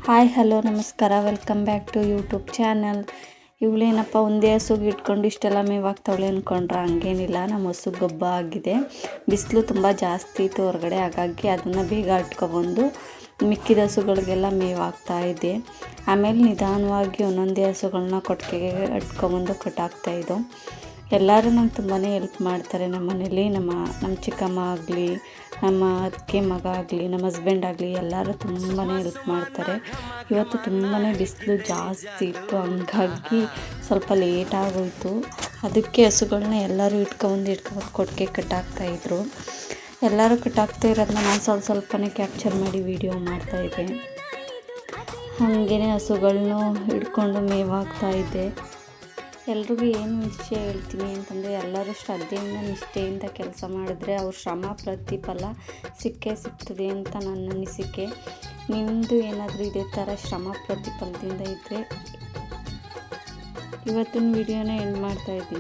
Hi hello ನಮಸ್ಕಾರ, welcome back to YouTube channel. ಇವಳೇನಪ್ಪ ಒಂದೇ ಹಸುಗೆ ಇಟ್ಕೊಂಡು ಇಷ್ಟೆಲ್ಲ ಮೇವಾಗ್ತಾವಳೆ ಅಂದ್ಕೊಂಡ್ರೆ ಹಂಗೇನಿಲ್ಲ. ನಮ್ಮ ಹಸು ಗೊಬ್ಬ ಆಗಿದೆ. ಬಿಸಿಲು ತುಂಬ ಜಾಸ್ತಿ ಇತ್ತು ಹೊರಗಡೆ, ಹಾಗಾಗಿ ಅದನ್ನು ಬೇಗ ಇಟ್ಕೊಬಂದು ಮಿಕ್ಕಿದ ಹಸುಗಳಿಗೆಲ್ಲ ಮೇವಾಗ್ತಾ ಇದೆ. ಆಮೇಲೆ ನಿಧಾನವಾಗಿ ಒಂದೊಂದೇ ಹಸುಗಳನ್ನ ಕೊಟ್ಟಿಗೆಗೆ ಇಟ್ಕೊಬಂದು ಕಟ್ಟಾಕ್ತಾಯಿದ್ದು. ಎಲ್ಲರೂ ನಂಗೆ ತುಂಬಾ ಹೆಲ್ಪ್ ಮಾಡ್ತಾರೆ ನಮ್ಮ ಮನೇಲಿ. ನಮ್ಮ ಚಿಕ್ಕಮ್ಮ ಆಗಲಿ, ನಮ್ಮ ಅತ್ತಿಗೆ ಮಗ ಆಗಲಿ, ನಮ್ಮ ಹಸ್ಬೆಂಡ್ ಆಗಲಿ ಎಲ್ಲರೂ ತುಂಬಾ ಹೆಲ್ಪ್ ಮಾಡ್ತಾರೆ. ಇವತ್ತು ತುಂಬಾ ಬಿಸಿಲು ಜಾಸ್ತಿ ಇತ್ತು, ಹಂಗಾಗಿ ಸ್ವಲ್ಪ ಲೇಟಾಗೋಯಿತು. ಅದಕ್ಕೆ ಹಸುಗಳನ್ನ ಎಲ್ಲರೂ ಇಟ್ಕೊಬಂದು ಕೊಟ್ಟಿಗೆ ಕಟ್ಟಾಕ್ತಾಯಿದ್ರು. ಎಲ್ಲರೂ ಕಟ್ಟಾಕ್ತಾ ಇರೋದನ್ನ ನಾನು ಸ್ವಲ್ಪನೇ ಕ್ಯಾಪ್ಚರ್ ಮಾಡಿ ವಿಡಿಯೋ ಮಾಡ್ತಾಯಿದ್ದೆ. ಹಾಗೇ ಹಸುಗಳನ್ನೂ ಹಿಡ್ಕೊಂಡು ಮೇವಾಗ್ತಾಯಿದ್ದೆ. ಎಲ್ರಿಗೂ ಏನು ವಿಷಯ ಹೇಳ್ತೀನಿ ಅಂತಂದರೆ, ಎಲ್ಲರೂ ಶ್ರದ್ಧೆಯಿಂದ ನಿಷ್ಠೆಯಿಂದ ಕೆಲಸ ಮಾಡಿದ್ರೆ ಅವ್ರ ಶ್ರಮ ಪ್ರತಿಫಲ ಸಿಕ್ಕೇ ಸಿಗ್ತದೆ ಅಂತ ನನ್ನ ಅನಿಸಿಕೆ. ನಿಮ್ಮದು ಏನಾದರೂ ಇದೇ ಥರ ಶ್ರಮ ಪ್ರತಿಫಲದಿಂದ ಇದ್ದರೆ ಇವತ್ತಿನ ವಿಡಿಯೋನ ಎಂಡ್ ಮಾಡ್ತಾಯಿದ್ದೀನಿ.